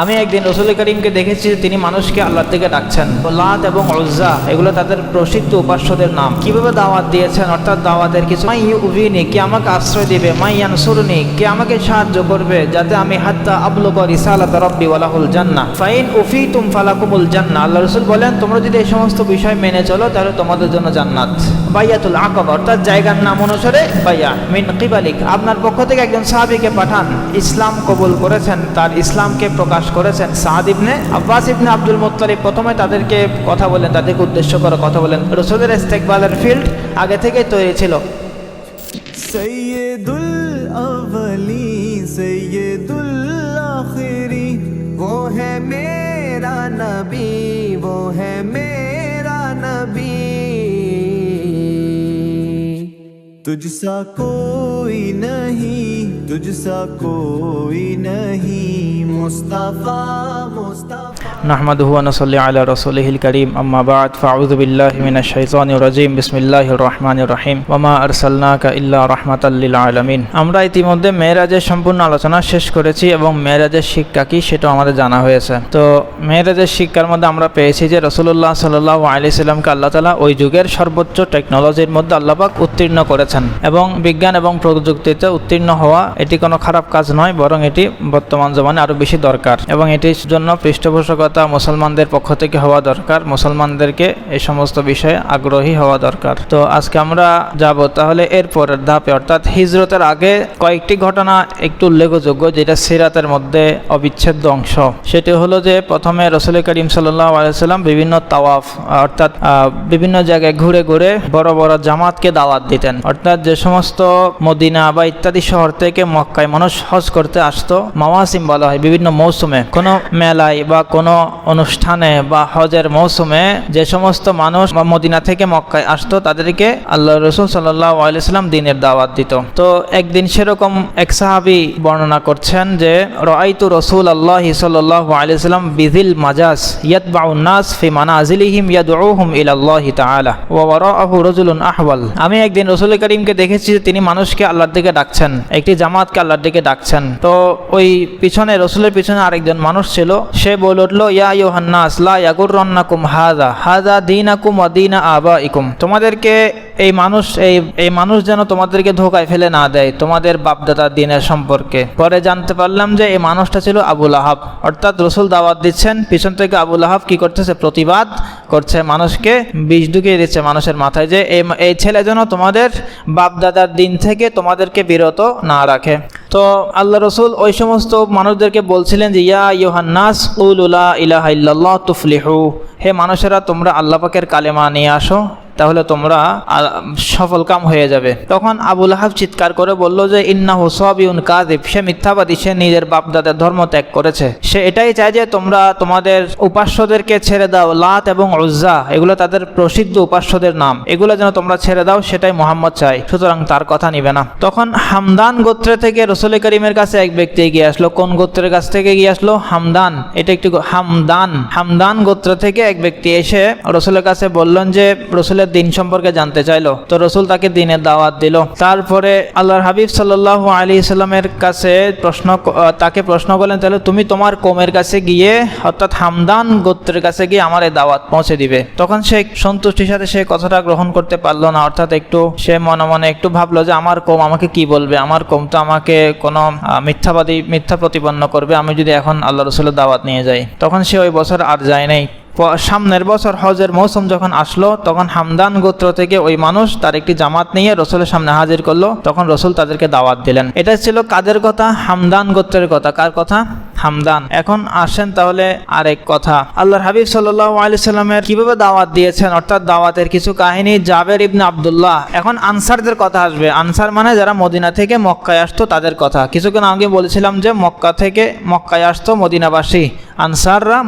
আমি একদিন রসুল করিমকে দেখেছি তিনি মানুষকে আল্লাহর দিকে ডাকছেন। লাত এবং উজ্জা এগুলো তাদের প্রসিদ্ধ উপাস্যদের নাম। কিভাবে দাওয়াত দিয়েছেন, অর্থাৎ দাওয়াতের কিছু মাই ইউবিনি, কে আমাকে আশ্রয় দিবে, মাই ইয়ানসুরনি, কে আমাকে সাহায্য করবে যাতে আমি হাত্তা আবলুগ রিসালাত রাব্বি ওয়ালাহুল জান্নাহ ফাইন উফিতুম ফালাকুমুল জান্নাহ। আল্লাহ রাসূল বলেন, তোমরা যদি এই সমস্ত বিষয় মেনে চলো তাহলে তোমাদের জন্য জান্নাত। বাইয়াতুল আকাবা অর্থাৎ জায়গার নাম অনুসারে বাইয়া মিন কিবালিক, আপনার পক্ষ থেকে একজন সাহাবীকে পাঠান, ইসলাম কবুল করেছেন, তার ইসলামকে প্রকাশ করেছেন। সাদ ইবনে আব্বাস ইবনে আব্দুল মুত্তালিব প্রথমে তাদেরকে কথা বলেন, তাদেরকে উদ্দেশ্য করে কথা বলেন। রাসূলের ইস্তেকবালের ফিল্ড আগে থেকেই তৈরি ছিল। सैयदुल अवलीन सैयदुल आखिरीन वो है मेरा नबी, वो है मेरा नबी। तुझसा कोई नहीं, तुझसा कोई नहीं, मुस्तफा मुस्तफा। নাহমাদুহু ওয়া নুসাল্লি আলা রাসূলিহিল কারীম, আম্মা বা'দ, ফাআউযু বিল্লাহি মিনাশ শাইতানির রাজীম, বিসমিল্লাহির রহমানির রহিম, ওয়া মা আরসালনাকা ইল্লা রাহমাতাল লিল আলামিন। আমরা ইতিমধ্যে মেরাজের সম্পূর্ণ আলোচনা শেষ করেছি এবং মেরাজের শিক্ষা কি সেটাও আমাদের জানা হয়েছে। তো মেরাজের শিক্ষার মধ্যে আমরা পেয়েছি যে রাসূলুল্লাহ সাল্লাল্লাহু আলাইহি সাল্লামকে আল্লাহ তাআলা ওই যুগের সর্বোচ্চ টেকনোলজির মধ্যে আল্লাহ পাক উত্তীর্ণ করেছেন এবং বিজ্ঞান এবং প্রযুক্তিতে উত্তীর্ণ হওয়া এটি কোনো খারাপ কাজ নয়, বরং এটি বর্তমান জমানে আরো বেশি দরকার এবং এটির জন্য পৃষ্ঠপোষকতা মুসলমানদের পক্ষ থেকে হওয়া দরকার। মুসলমানদেরকে এই সমস্ত বিষয়ে আগ্রহী হওয়া দরকার। তো আজকে আমরা যাব তাহলে এর পরের ধাপে, অর্থাৎ হিজরতের আগে কয়েকটি ঘটনা একটু উল্লেখযোগ্য যেটা সিরাতের মধ্যে অবিচ্ছেদ্য অংশ। সেটি হলো যে প্রথমে রাসূল করিম সাল্লাল্লাহু আলাইহি সাল্লাম বিভিন্ন তাওয়াফ অর্থাৎ বিভিন্ন জায়গায় ঘুরে ঘুরে বড় বড় জামাতকে দাওয়াত দিতেন। অর্থাৎ যে সমস্ত মদিনা বা ইত্যাদি শহর থেকে মক্কায় মানুষ হজ করতে আসতো, মাওয়াসিম বলা হয়, বিভিন্ন মৌসুমে কোনো মেলায় বা কোনো অনুষ্ঠানে বা হজের মৌসুমে যে সমস্ত মানুষ মদিনা থেকে মক্কায় আসতো তাদেরকে আল্লাহ রাসূল সাল্লাল্লাহু আলাইহি সাল্লাম দ্বীনের দাওয়াত দিত। তো একদিন সেরকম এক সাহাবী বর্ণনা করছেন যে রাআইতু রাসূলুল্লাহি সাল্লাল্লাহু আলাইহি সাল্লাম বিযিল মাজাজ ইয়াতবাউন নাস ফি মানাজিলিহিম ইয়াদউহুম ইলাল্লাহি তাআলা ওয়া ওয়ারাআহু রাজুলুন আহওয়াল। আমি একদিন রাসূল করিমকে দেখেছি যে তিনি মানুষকে আল্লাহর দিকে ডাকছেন, একটি জামাতকে আল্লাহর দিকে ডাকছেন। তো ওই পিছনে রাসূলের পিছনে আরেকজন মানুষ ছিল, সে বলে উঠলো, ইয়া আইয়ুহান নাস লা ইয়াগুররান্নাকুম হাযা দীনাকুম ওয়া দীনা আবাইকুম। তোমাদেরকে এই মানুষ যেন তোমাদেরকে ধোঁকায় ফেলে না দেয় তোমাদের বাপদাদার দ্বীনের সম্পর্কে। পরে জানতে পারলাম যে এই মানুষটা ছিল আবু লাহাব। অর্থাৎ রাসূল দাওয়াত দিচ্ছেন, পিছন থেকে আবু লাহাব কি করতেছে, প্রতিবাদ করছে, মানুষকে বিষ ঢুকিয়ে দিচ্ছে মানুষের মাথায় যে এই ছেলে যেন তোমাদের বাপদাদার দ্বীন থেকে তোমাদেরকে বিরত না রাখে। তো আল্লাহ রাসূল ওই সমস্ত মানুষদেরকে বলছিলেন যে ইয়া আইয়ুহান নাস কুলু লা ইলাহা ইল্লাল্লাহ তুফলিহু, হে মানুষেরা তোমরা আল্লাহ পাকের কালেমা নিয়ে আসো, তাহলে তোমরা সফল কাম হয়ে যাবে। তখন আবু লাহাব চিৎকার করে বলল যে ইন্নাহু সাবিউন কাযিব, সে মিথ্যাবাদী, সে নিজের বাপদাদার ধর্ম ত্যাগ করেছে, সে এটাই চায় যে তোমরা তোমাদের উপাস্যদেরকে ছেড়ে দাও। লাত এবং উজ্জা এগুলো তাদের প্রসিদ্ধ উপাস্যদের নাম, এগুলো যেন তোমরা ছেড়ে দাও, সেটাই মুহাম্মদ চায়, সুতরাং তার কথা নিবে না। তখন হামদান গোত্র থেকে রাসূল করিমের কাছে এক ব্যক্তি এগিয়ে আসলো। কোন গোত্রের কাছ থেকে এগিয়ে আসলো? হামদান। এটা একটু হামদান গোত্র থেকে এক ব্যক্তি এসে রাসূলের কাছে বললেন যে রাসূলের দ্বীন সম্পর্কে জানতে চাইলো। তো রাসূল তাকে দ্বীনের দাওয়াত দিল। তারপরে আল্লাহর হাবিব সাল্লাল্লাহু আলাইহি সাল্লামের কাছে তাকে প্রশ্ন করলেন, তাহলে তুমি তোমার কওমের কাছে গিয়ে অর্থাৎ হামদান গোত্রের কাছে গিয়ে আমার এই দাওয়াত পৌঁছে দিবে। তখন সে সন্তুষ্টির সাথে সে কথাটা গ্রহণ করতে পারলো না, অর্থাৎ একটু সে মনে মনে একটু ভাবলো যে আমার কওম আমাকে কি বলবে, আমার কওম তো আমাকে কোনো মিথ্যা প্রতিপন্ন করবে আমি যদি এখন আল্লাহ রাসূলের দাওয়াত নিয়ে যাই। তখন সে ওই বছর আর যায় নাই। সামনের বছর হজের মৌসুম যখন আসলো তখন হামদান গোত্র থেকে ওই মানুষ তার একটি জামাত নিয়ে রসুলের সামনে হাজির করলো। তখন রসুল তাদেরকে দাওয়াত দিলেন। এটা ছিল কাদের কথা? হামদান গোত্রের কথা। কার কথা? হামদান। এখন আসেন তাহলে আরেক কথা, আল্লাহর হাবিব সাল্লাল্লাহু আলাইহি সাল্লামের কিভাবে দাওয়াত দিয়েছেন, অর্থাৎ দাওয়াতের কিছু কাহিনী। জাবের ইবনে আব্দুল্লাহ। এখন আনসারদের কথা আসবে। আনসার মানে যারা মদিনা থেকে মক্কায় আসতো তাদের কথা। কিছুক্ষণ আগে বলেছিলাম যে মক্কা থেকে মক্কায় আসতো মদিনাবাসী, আনসাররা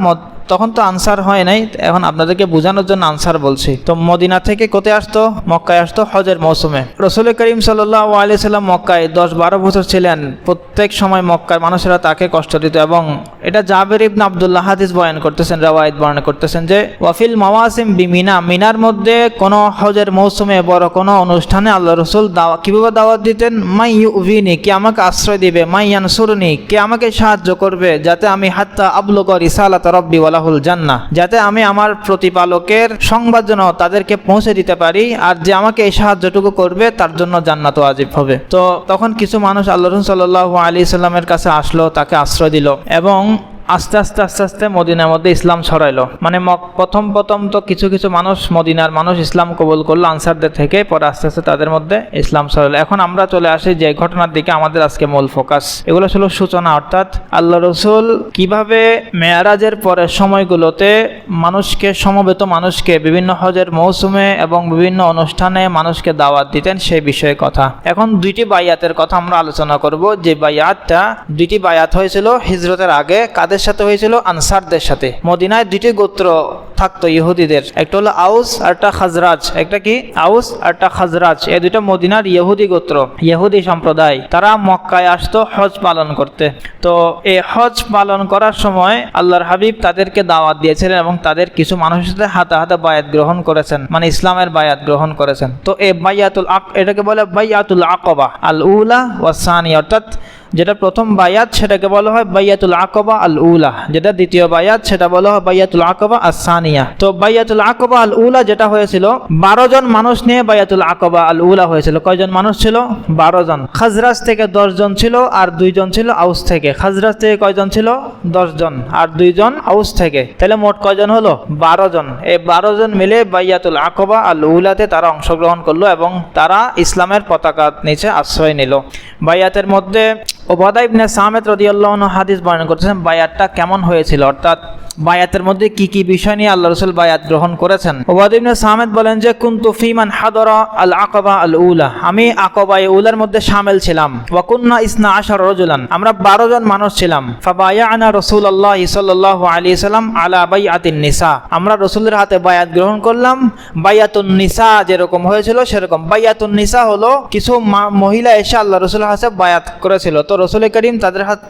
তখন তো আনসার হয় নাই, এখন আপনাদেরকে বোঝানোর জন্য আনসার বলছি। তো মদিনা থেকে কোথায় আসতো? মক্কায় আসতো হজের মৌসুমে। রাসূল করিম সাল্লাল্লাহু আলাইহি সাল্লাম মক্কায় 10-12 বছর ছিলেন। প্রত্যেক সময় মক্কার মানুষেরা তাকে কষ্ট দিত, এবং এটা জাবের ইবনে আব্দুল্লাহ হাদিস বয়ান করতেছেন, রাওয়ায়াত বর্ণনা করতেছেন যে ওয়াফিল মাওয়াসিম বিমিনা, মিনার মধ্যে কোনো হজের মৌসুমে বড় কোনো অনুষ্ঠানে আল্লাহ রাসূল কিভাবে দাওয়াত দিতেন? মাই ইউভিনি, কে আমাকে আশ্রয় দিবে, মাই ইয়ানসুরনি, কে আমাকে সাহায্য করবে, যাতে আমি হাত্তা আবলুগ রিসালাত রাব্বি ওয়ালাহুল জান্নাহ, যাতে আমি আমার প্রতিপালকের সংবাদ যেন তাদেরকে পৌঁছে দিতে পারি, আর যে আমাকে এই সাহায্যটুকু করবে তার জন্য জান্নাত ওয়াজিব হবে। তো তখন কিছু মানুষ আল্লাহ রাসূল সাল্লাল্লাহু আলাইহি সাল্লামের কাছে আসলো, তাকে আশ্রয় দিল, এবং আস্তে আস্তে মদিনার মধ্যে ইসলাম ছড়াইলো। মানে প্রথম তো কিছু মানুষ, মদিনার মানুষ ইসলাম কবুল করলো আনসারদের থেকে, পরে আস্তে আস্তে তাদের মধ্যে ইসলাম ছড়াইলো। এখন আমরা চলে আসি যে ঘটনার দিকে, আমাদের আজকে মূল ফোকাস। এগুলো ছিল সূচনা, অর্থাৎ আল্লাহ রাসূল কিভাবে মেরাজের পরের সময়গুলোতে সমবেত মানুষকে বিভিন্ন হজের মৌসুমে এবং বিভিন্ন অনুষ্ঠানে মানুষকে দাওয়াত দিতেন, সেই বিষয়ে কথা। এখন 2টি বায়াতের কথা আমরা আলোচনা করব। যে বায়াতটা, 2টি বায়াত হয়েছিল হিজরতের আগে। কাদের সাথে হয়েছিল? আনসারদের সাথে। মদিনায় 2টি গোত্র থাকতো ইহুদিদের, একটা হলো আউস আর একটা খাজরাজ। একটা কি? আউস আর একটা খাজরাজ। এই দুটো মদিনার ইহুদি গোত্র, ইহুদি সম্প্রদায়। তারা মক্কায় আসতো হজ পালন করতে। তো এই হজ পালন করার সময় আল্লাহর হাবিব তাদেরকে দাওয়াত দিয়েছিলেন, এবং তাদের কিছু মানুষের সাথে হাতে বায়াত গ্রহণ করেছেন, মানে ইসলামের বায়াত গ্রহণ করেছেন। তো এই এটাকে বলে বাইয়াতুল আকবা আল উলা ওয়াস সানিয়া, অর্থাৎ যেটা প্রথম বায়াত সেটাকে বলা হয় বাইয়াতুল আকবা আল উলা, যেটা দ্বিতীয় বায়াত সেটা বলা হয় বাইয়াতুল আকবা আস সানিয়া। তো বাইয়াতুল আকবা আল উলা যেটা হয়েছিল, 12 জন মানুষ নিয়ে বাইয়াতুল আকবা আল উলা হয়েছিল। কয়জন মানুষ ছিল? 12 জন। খাজরাজ থেকে 10 জন ছিল, আর 2 জন ছিল আউস থেকে। খাজরাজ থেকে কয়জন ছিল? 10 জন, আর 2 জন আউস থেকে। তাহলে মোট কয়জন হলো? 12 জন। এই 12 জন মিলে বাইয়াতুল আকবা আল উলাতে তারা অংশগ্রহণ করলো, এবং তারা ইসলামের পতাকা নিচে আশ্রয় নিল। বায়াতের মধ্যে উবাদা ইবনে সামিত রাদিয়াল্লাহু আনহু হাদিস বর্ণনা করতেছেন বায়াতটা কেমন হয়েছিল, অর্থাৎ বায়াতের মধ্যে কি কি বিষয় নিয়ে আল্লাহ রাসূল বায়াত গ্রহণ করেছেন। উবাদা ইবনে সামিত বলেন যে কুনতু ফিমান হাদারা আল আকবা আল উলা, আমি আকবা উলার মধ্যে শামিল ছিলাম। ওয়া কুননা 12 রাজুলান, আমরা 12 জন মানুষ ছিলাম। ফাবায়ানা রাসূলুল্লাহ সাল্লাল্লাহু আলাইহি সাল্লাম আলা বাইআতিন নিসা, আমরা রাসূলের হাতে বায়াত গ্রহণ করলাম। বাইআতুন নিসা যেরকম হয়েছিল সেরকম। বাইআতুন নিসা হলো কিছু মহিলা এসে আল্লাহ রাসূলের হাতে বায়াত করেছিল। তো রাসূল করিম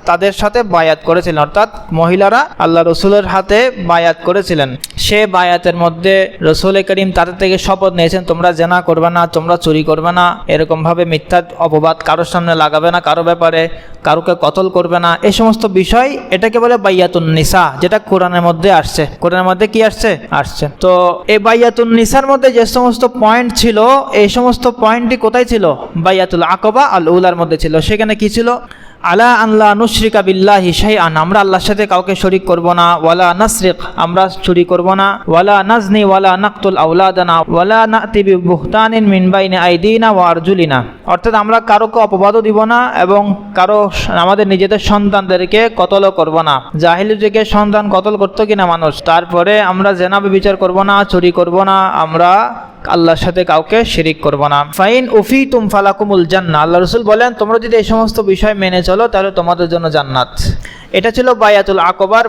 তাদের সাথে বায়াত করেছিলেন, অর্থাৎ মহিলারা আল্লাহ রাসূলের হাতে বায়াত করেছিলেন। সে বায়াতের মধ্যে রাসূল করিম তাদের থেকে শপথ নিয়েছেন, তোমরা জেনা করবে না, তোমরা চুরি করবে না, এরকম ভাবে মিথ্যা অপবাদ কারোর সামনে লাগাবে না, কারো ব্যাপারে কারোকে কতল করবে না, এই সমস্ত বিষয়। এটাকে বলে বাইয়াতুন নিসা, যেটা কোরআনের মধ্যে আসছে। কোরআনের মধ্যে কি আসছে। তো এই বাইয়াতুন নিসার মধ্যে যে সমস্ত পয়েন্ট ছিল, এই সমস্ত পয়েন্টই কোথায় ছিল? বাইয়াতুল আকবা আল উলার মধ্যে ছিল। সেখানে কি ছিল? আলা আল্লাহ নুশরিকা বিল্লাহি শাইআন, আমরা আল্লাহর সাথে কাউকে শরীক করব না। ওয়ালা নাসরিক, আমরা চুরি করব না। ওয়ালা নাজনি ওয়ালা নাকতুল আওলাদানা ওয়ালা নাতি বিবুহতানিন মিন বাইনি আইদিনা ওয়া আরজুলিনা, অর্থাৎ আমরা কারোকে অপবাদও দিব না, এবং আমাদের নিজেদের সন্তানদেরকে কতলও করব না। জাহিলি যুগে সন্তান কতল করতো কিনা মানুষ। তারপরে আমরা জেনা বিচার করব না, চুরি করব না, আমরা আল্লাহর সাথে কাউকে শিরিক করব না। ফাইন উফিতুম ফালাকুমুল জান্নাহ, আল্লাহ রাসূল বলেন তোমরা যদি এই সমস্ত বিষয় মেনে চলো তাহলে তোমাদের জন্য জান্নাত। এটা ছিল বাইয়াতুল আকবার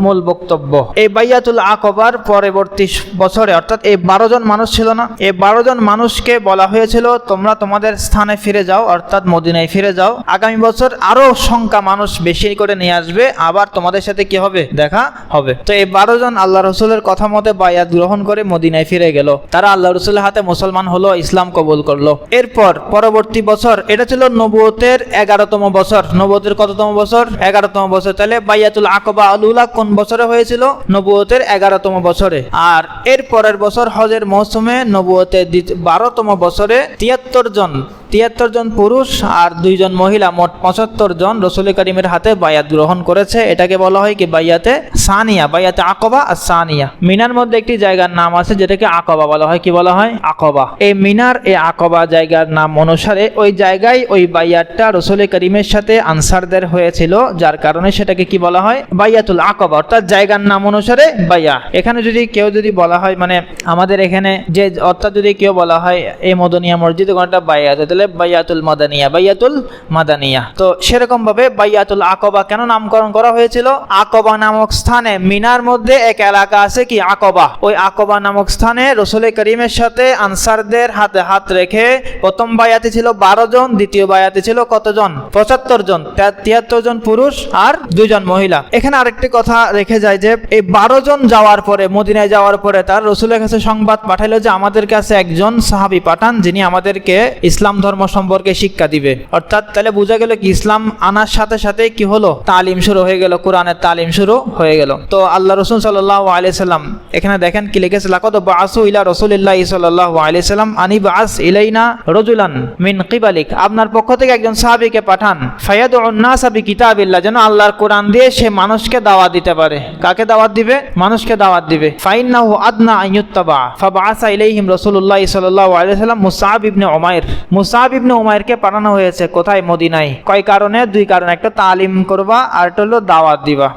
মূল বক্তব্য। এই বাইয়াতুল আকবার পরবর্তী বছরে, অর্থাৎ এই 12 জন মানুষ ছিল না, এই 12 জন মানুষকে বলা হয়েছিল তোমরা তোমাদের স্থানে ফিরে যাও, অর্থাৎ মদিনায় ফিরে যাও। আগামী বছর আরো সংখ্যা মানুষ বেশি করে নিয়ে আসবে, আবার তোমাদের সাথে কি হবে? দেখা হবে। তো এই 12 জন আল্লাহ রাসূলের কথা মতে বায়াত গ্রহণ করে মদিনায় ফিরে গেল। তারা আল্লাহ রাসূলের হাতে মুসলমান হলো, ইসলাম কবুল করলো। এরপর পরবর্তী বছর, এটা ছিল নবুয়তের 11তম বছর। নবুয়তের কততম বছর? 11তম বছর। তাহলে বাইয়াতুল আকবা আল উলা কোন বছরে হয়েছিল? নবুয়তের 11তম বছরে। আর এর পরের বছর হজের মৌসুমে নবুয়তের 12তম বছরে 73 জন পুরুষ আর 2 জন মহিলা, মোট 75 জন রাসূল করিমের হাতে বায়াত গ্রহণ করেছে। এটাকে বলা হয় কি? বাইয়াতে সানিয়া, বাইয়াতে আকবা আর সানিয়া। মিনার মধ্যে একটি জায়গার নাম আছে যেটাকে আকবা বলা হয়। কি বলা হয়? আকবা। এই মিনার, এই আকবা জায়গার নাম অনুসারে ওই জায়গায় ওই বায়াতটা রাসূল করিমের সাথে আনসারদের হয়েছিল, যার কারণে সেটাকে কি বলা হয়? বাইয়াতুল আকবা, অর্থাৎ জায়গার নাম অনুসারে বাইয়া। এখানে কেউ যদি বলা হয়, মানে আমাদের এখানে যে, অর্থাৎ যদি কেউ বলা হয় এই মদনিয়া মসজিদে কোনটা বাইয়াত, তাহলে বলে বাইয়াতুল মাদানিয়া, বাইয়াতুল মাদানিয়া। তো সেরকম ভাবে বাইয়াতুল আকবা কেন নামকরণ করা হয়েছিল? আকবা নামক স্থানে মিনার মধ্যে এক এলাকা আছে কি আকবা, ওই আকবা নামক স্থানে রাসূল করিমের সাথে আনসারদের হাতে হাত রেখে প্রথম বায়াতে ছিল 12 জন, দ্বিতীয় বায়াতে ছিল কতজন? 75 জন, 73 জন পুরুষ আর 2 জন মহিলা। এখানে আরেকটি কথা রেখে যায় যে এই 12 জন যাওয়ার পরে, মদিনায় যাওয়ার পরে তার রাসূলের কাছে সংবাদ পাঠাইলো যে আমাদের কাছে একজন সাহাবী পাঠান যিনি আমাদেরকে ইসলাম ধর্ম সম্পর্কে শিক্ষা দিবে। অর্থাৎ তাহলে বোঝা গেল কি ইসলাম আনার সাথে সাথে কি হলো? তালিম শুরু হয়ে গেল, কোরআনের তালিম শুরু হয়ে গেল। তো আল্লাহ রাসূল সাল্লাল্লাহু আলাইহি সাল্লাম এখানে দেখেন কি লিখেছে, লাকাদ বাআসু ইলা রাসূলিল্লাহি সাল্লাল্লাহু আলাইহি সাল্লাম আনি বাআস ইলাইনা রাজুলান মিন কিবালিক, আপনার পক্ষ থেকে একজন সাহাবীকে পাঠান, ফায়াদুন নাসা বিকিতাবিল্লাহ, যেন আল্লাহর কোরআন দিয়ে সে মানুষকে দাওয়াত দিতে পারে। কাকে দাওয়াত দিবে? মানুষকে দাওয়াত দিবে। ফাইন্নাহু আদনা আইয়ুত্তাবা, ফাবাআসা ইলাইহিম রাসূলুল্লাহ সাল্লাল্লাহু আলাইহি সাল্লাম মুসআব ইবনে উমাইর, মুসআব ইবনে উমাইরকে পাঠানো হয়েছে কোথায়? মদিনায়। কয় কারণে? 2 কারণে, একটা তালিম করবা আর একটা হলো দাওয়াত দিবা।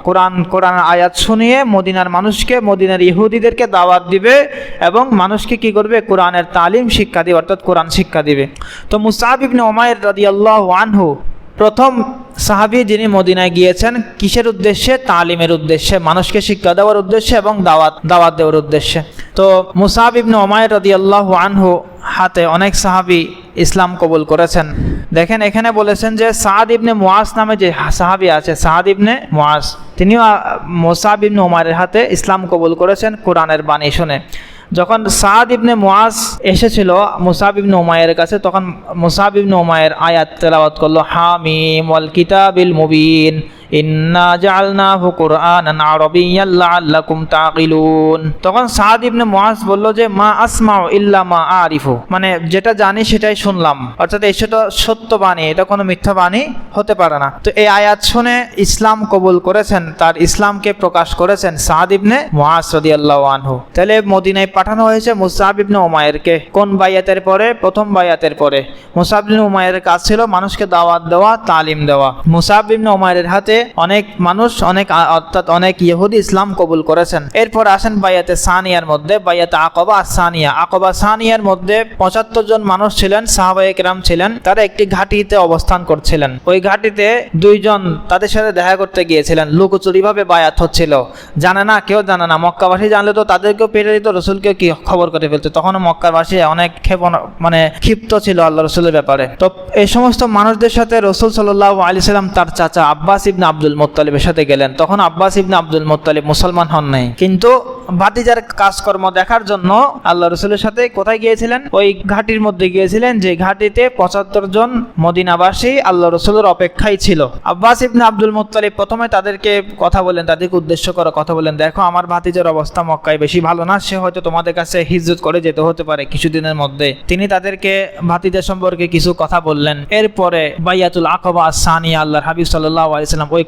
কোরআন আয়াত শুনিয়ে মদিনার মানুষকে, মদিনার ইহুদিদেরকে দাওয়াত দিবে এবং মানুষকে কি করবে? কোরআনের তালিম শিক্ষা দিবে, অর্থাৎ কোরআন শিক্ষা দিবে। তো মুসআব ইবনে উমাইর রাদিয়াল্লাহু আনহু প্রথম সাহাবী যিনি মদিনায় গিয়েছেন কিসের উদ্দেশ্যে? তালিমের উদ্দেশ্যে, মানুষকে শিক্ষা দেওয়ার উদ্দেশ্যে এবং দাওয়াত দেওয়ার উদ্দেশ্যে। তো মুসআব ইবনে উমাইর রাদিয়াল্লাহু আনহু হাতে অনেক সাহাবী ইসলাম কবুল করেছেন। দেখেন এখানে বলেছেন যে সাদ ইবনে মুআজ নামে যে সাহাবী আছে, সাদ ইবনে মুআজ, তিনিও মুসআব ইবনে উমাইরের হাতে ইসলাম কবুল করেছেন কোরআনের বাণী শুনে। যখন সাদ ইবনে মুআজ এসেছিল মুসআব ইবনে উমাইরের কাছে, তখন মুসআব ইবনে উমাইর আয়াত তেলাওয়াত করলো, হামিম ওয়াল কিতাবিল মুবিন ইন্না জাআলনাহু কুরআনান আরাবিয়্যান লাআল্লাকুম তাকিলুন। তখন সাদ ইবনে মুআজ বলল যে মা আসমাউ ইল্লা মা আরিফু, মানে যেটা জানি সেটাই শুনলাম, অর্থাৎ এটা সত্য বাণী, এটা কোনো মিথ্যা বাণী হতে পারে না। তো এই আয়াত শুনে ইসলাম কবুল করেছেন, তার ইসলামকে প্রকাশ করেছেন সাদ ইবনে মুআজ রাদিয়াল্লাহু আনহু। তাহলে মদিনায় পাঠানো হয়েছে মুসআব ইবনে উমাইরকে। কোন বায়াতের পরে? প্রথম বায়াতের পরে। মুসআব ইবনে উমাইরের কাজ ছিল মানুষকে দাওয়াত দেওয়া, তালিম দেওয়া। মুসআব ইবনে উমাইরের হাতে অনেক মানুষ, অনেক ইহুদি ইসলাম কবুল করেছেন। এরপর আসেন বায়াতে সানিয়ার মধ্যে, বায়াতে আকবা সানিয়া। আকবা সানিয়ার মধ্যে 75 জন মানুষ ছিলেন, সাহাবায়ে কেরাম ছিলেন, তারা একটি ঘাটিতে অবস্থান করছিলেন। ওই ঘাটিতে 2 জন তাদের সাথে দেখা করতে গিয়েছিলেন, লুকোচুরি ভাবে বায়াত হচ্ছিল, জানে না, কেউ জানে না। মক্কাবাসী জানলে তো তাদেরকেও পেরে দিত, রসুলকে কি খবর করে ফেলতো। তখনও মক্কাবাসী অনেক ক্ষিপ্ত ছিল আল্লাহ রসুলের ব্যাপারে। তো এই সমস্ত মানুষদের সাথে রসুল সাল্লাল্লাহু আলাইহি সাল্লাম তার চাচা আব্বাস ইবনে আব্দুল মুত্তালিবের সাথে গেলেন। তখন আব্বাস ইবনে আব্দুল মুত্তালিব মুসলমান হন নাই, কিন্তু ভাতিজার কাজকর্ম দেখার জন্য আল্লাহ রসুলের সাথে কোথায় গিয়েছিলেন? ওই ঘাটির মধ্যে গিয়েছিলেন, যে ঘাটিতে 75 জন মদিনাবাসী আল্লাহ রসুলের অপেক্ষায় ছিল। আব্বাস ইবনে আব্দুল মুত্তালিব প্রথমে তাদেরকে কথা বলেন, তাদেরকে উদ্দেশ্য করে কথা বলেন, দেখো আমার ভাতিজার অবস্থা মক্কায় বেশি ভালো না, সে হয়তো তোমাদের কাছে হিজরত করে যেতে হতে পারে কিছুদিনের মধ্যে। তিনি তাদেরকে ভাতিজা সম্পর্কে কিছু কথা বললেন। এরপরে বাইয়াতুল আকবা সানিয়া, আল্লাহর হাবিব সাল্লাল্লাহু আলাইহি সাল্লাম ওই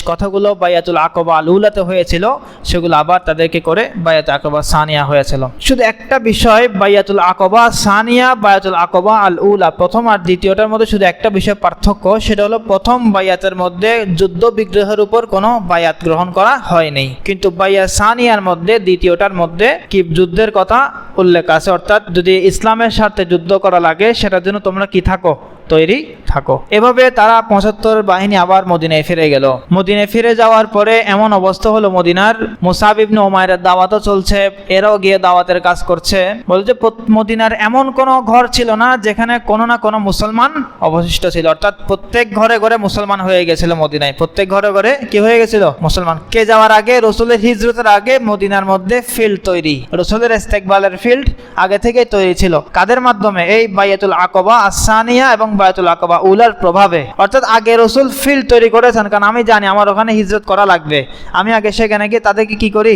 কথাগুলো বাইয়াতুল আকবা আল উলাতে হয়েছিল, সেগুলো আবার তাদেরকে করে বায়াত আকবা সানিয়া হয়েছিল। শুধু একটা বিষয়, বাইয়াতুল আকবা সানিয়া, বায়াতুল আকবা আল উলা, প্রথম আর দ্বিতীয়টার মধ্যে শুধু একটা বিষয় পার্থক্য, সেটা হলো প্রথম বায়াতের মধ্যে যুদ্ধ বিগ্রহের উপর কোনো বায়াত গ্রহণ করা হয়নি, কিন্তু বায়াত সানিয়ার মধ্যে, দ্বিতীয়টার মধ্যে কি যুদ্ধের কথা উল্লেখ আছে, অর্থাৎ যদি ইসলামের স্বার্থে যুদ্ধ করা লাগে সেটার জন্য তোমরা কি থাকো? তৈরি থাকো। এভাবে তারা 75 বাহিনী আবার মদিনায় ফিরে গেল। মদিনায় ফিরে যাওয়ার পরে এমন অবস্থা হলো, মদিনার মুসআব ইবনে উমাইরের দাওয়াতও চলছে, এরাও গিয়ে দাওয়াতের কাজ করছে। বলে যে মদিনার এমন কোনো ঘর ছিল না যেখানে কোনো না কোনো মুসলমান অবশিষ্ট ছিল, অর্থাৎ প্রত্যেক ঘরে ঘরে মুসলমান হয়ে গেছিল মদিনায়, প্রত্যেক ঘরে ঘরে কি হয়ে গেছিল? মুসলমান। কে যাওয়ার আগে, রসুলের হিজরতের আগে মদিনার মধ্যে ফিল্ড তৈরি, রসুলের ইস্তেকবালের ফিল্ড আগে থেকেই তৈরি ছিল। কাদের মাধ্যমে? এই বাইয়াতুল আকবা আস-সানিয়া এবং বাইয়াতুল আকবা উলার প্রভাবে। অর্থাৎ আগে রসুল ফিল্ড তৈরি করেছেন, কারণ আমি জানি আমার ওখানে হিজরত করা লাগবে, আমি আগে সেখানে গিয়ে তাদেরকে কি করি।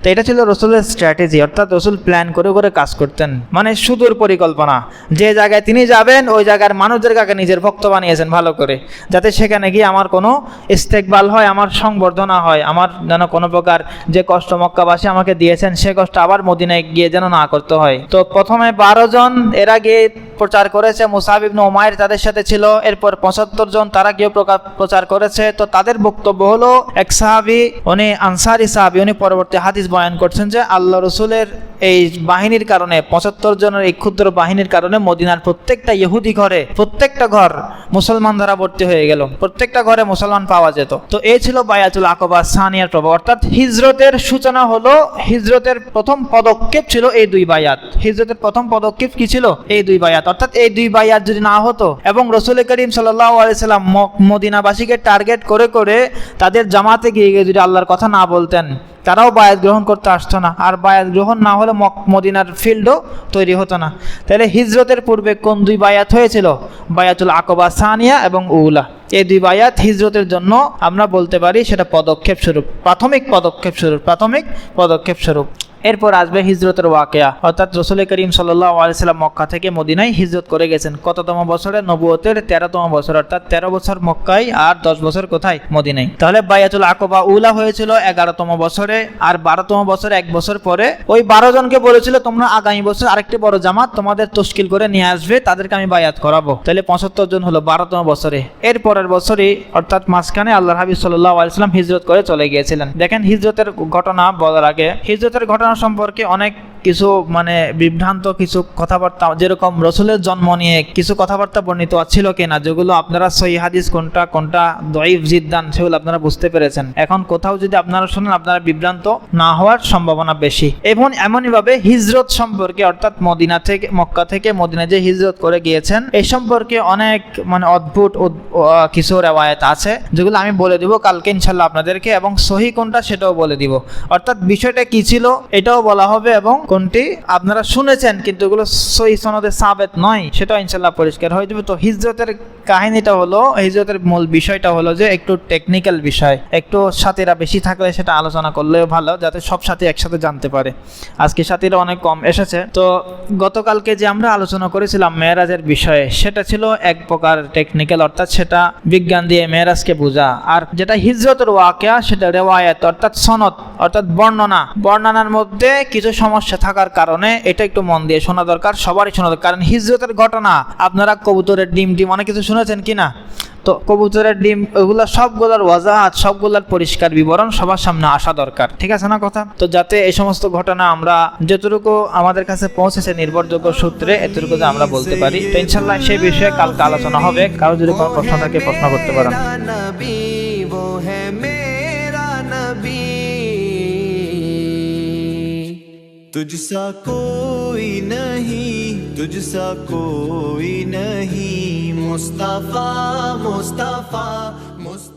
তো এটা ছিল রসুলের স্ট্র্যাটেজি, অর্থাৎ রসুল প্ল্যান করে করে কাজ করতেন, মানে সুদূর পরিকল্পনা। যে জায়গায় তিনি যাবেন ওই জায়গার মানুষদেরকে আগে নিজের ভক্ত বানিয়েছেন ভালো করে, যাতে সেখানে গিয়ে আমার কোনো ইস্তেকবাল হয়, আমার সংবর্ধনা হয়, আমার যেন কোনো প্রকার যে কষ্ট মক্কাবাসী আমাকে দিয়েছেন সে কষ্ট আবার মদিনায় গিয়ে যেন না করতে হয়। তো প্রথমে 12 জন এরা গিয়ে প্রচার করেছে, মুসআব ইবনে উমাইর তাদের সাথে ছিল। এরপর 75 জন তারা গিয়ে প্রচার করেছে। তো তাদের বক্তব্য হলো, এক সাহাবী, উনি আনসারি সাহাবী, উনি পরবর্তী হাদিস বয়ান করছেন যে আল্লাহ রসুলের এই বাহিনীর কারণে 75 জনের এই ক্ষুদ্র বাহিনীর কারণে মদিনার প্রত্যেকটা ইহুদি ঘরে, প্রত্যেকটা ঘর মুসলমান দ্বারা ভর্তি হয়ে গেল, প্রত্যেকটা ঘরে মুসলমান পাওয়া যেত। তো এই ছিল বায়াতুল আকবা সানিয়ার প্রভাব, অর্থাৎ হিজরতের সূচনা হলো, হিজরতের প্রথম পদক্ষেপ ছিল এই দুই বায়াত। হিজরতের প্রথম পদক্ষেপ কি ছিল? এই দুই বায়াত। অর্থাৎ এই দুই বায়াত যদি না হতো এবং রাসূল করিম সাল্লাল্লাহু আলাইহি সাল্লাম মদিনাবাসীকে টার্গেট করে করে তাদের জামাতে গিয়ে গিয়ে যদি আল্লাহর কথা না বলতেন, তারাও বায়াত গ্রহণ করতে আসতো না, আর বায়াত গ্রহণ না হলে মদিনার ফিল্ডও তৈরি হতো না। তাহলে হিজরতের পূর্বে কোন দুই বায়াত হয়েছিল? বায়াতুল আকবা সানিয়া এবং উলা। এই দুই বায়াত হিজরতের জন্য আমরা বলতে পারি সেটা পদক্ষেপ স্বরূপ, প্রাথমিক পদক্ষেপ স্বরূপ। এরপর আসবে হিজরতের ওয়াকিয়া, অর্থাৎ রাসূল করিম সাল্লাল্লাহু আলাইহি সাল্লাম মক্কা থেকে মদিনায় হিজরত করে গেছেন কততম বছরে? নবুয়তের 13তম বছর, অর্থাৎ 13 বছর মক্কায় আর 10 বছর কোথায়? মদিনায়। তাহলে বায়াতুল আকবা উলা হয়েছিল 11তম বছরে, আর 12তম বছরে 1 বছর পরে ওই 12 জনকে বলেছিল তোমরা আগামী বছর আরেকটি বড় জামাত তোমাদের তশকিল করে নিয়ে আসবে, তাদেরকে আমি বায়াত করাবো। তাহলে 75 জন হলো 12তম বছরে। এর পরের বছরই অর্থাৎ মাঝখানে আল্লাহর হাবিব সাল্লাল্লাহু আলাইহি সাল্লাম হিজরত করে চলে গিয়েছিলেন। দেখেন হিজরতের ঘটনা বলার আগে হিজরতের ঘটনা সম্পর্কে অনেক কিছু বিভ্রান্ত কিছু কথাবার্তা, যেরকম রসুলের জন্ম নিয়ে কিছু কথাবার্তা বর্ণিত ছিল কিনা, যেগুলো আপনারা সহিহ হাদিস কোনটা কোনটা দঈফ জিদ্দান সেগুলো আপনারা বুঝতে পেরেছেন। এখন কোথাও যদি আপনারা শুনেন আপনারা বিভ্রান্ত না হওয়ার সম্ভাবনা বেশি। এবং এমনইভাবে হিজরত সম্পর্কে, অর্থাৎ মদিনা থেকে মক্কা থেকে মদিনা যে হিজরত করে গিয়েছেন এই সম্পর্কে অনেক অদ্ভুত কিছু রেওয়ায়েত আছে, যেগুলো আমি বলে দিব কালকে ইনশাল্লাহ আপনাদেরকে, এবং সহি কোনটা সেটাও বলে দিব। অর্থাৎ বিষয়টা কি ছিল এটাও বলা হবে, এবং কোনটি আপনারা শুনেছেন কিন্তু এগুলো সহি সনদে সাবেত নয় সেটাও ইনশাল্লাহ পরিষ্কার হয়ে যাবে। তো হিজরতের কাহিনীটা হলো, হিজরতের মূল বিষয়টা হলো যে একটু টেকনিক্যাল বিষয়, একটু সাথীরা বেশি থাকলে সেটা আলোচনা করলেও ভালো, যাতে সব সাথী একসাথে জানতে পারে। আজকে সাথীরা অনেক কম এসেছে। তো গতকালকে যে আমরা আলোচনা করেছিলাম মেরাজের বিষয়ে, সেটা ছিল এক প্রকার টেকনিক্যাল, অর্থাৎ সেটা বিজ্ঞান দিয়ে মেরাজকে বোঝা। আর যেটা হিজরতের ওয়াকিয়া সেটা রেওয়ায়াত, অর্থাৎ সনদ, অর্থাৎ বর্ণনার মধ্যে কিছু সমস্যা থাকার কারণে এটা একটু মন দিয়ে শোনা দরকার, সবারই শোনা দরকার। কারণ হিজরতের ঘটনা আপনারা কবুতরের ডিম অনেক কিছু শুনেছেন কিনা, তো কবুতরের ডিম ওগুলো সবগুলোর ওয়াজাহাত, সবগুলোর পরিষ্কার বিবরণ সবার সামনে আসা দরকার, ঠিক আছে না কথা? তো যাতে এই সমস্ত ঘটনা আমরা যতটুকু আমাদের কাছে পৌঁছেছে নির্ভরযোগ্য সূত্রে এতটুকু আমরা বলতে পারি। তো ইনশাল্লাহ সেই বিষয়ে কালকে আলোচনা হবে। কারো যদি কোনো প্রশ্ন থাকে প্রশ্ন করতে পারেন। तुझसा कोई नहीं, तुझसा कोई नहीं, मुस्तफा मुस्तफा मुस्तफा।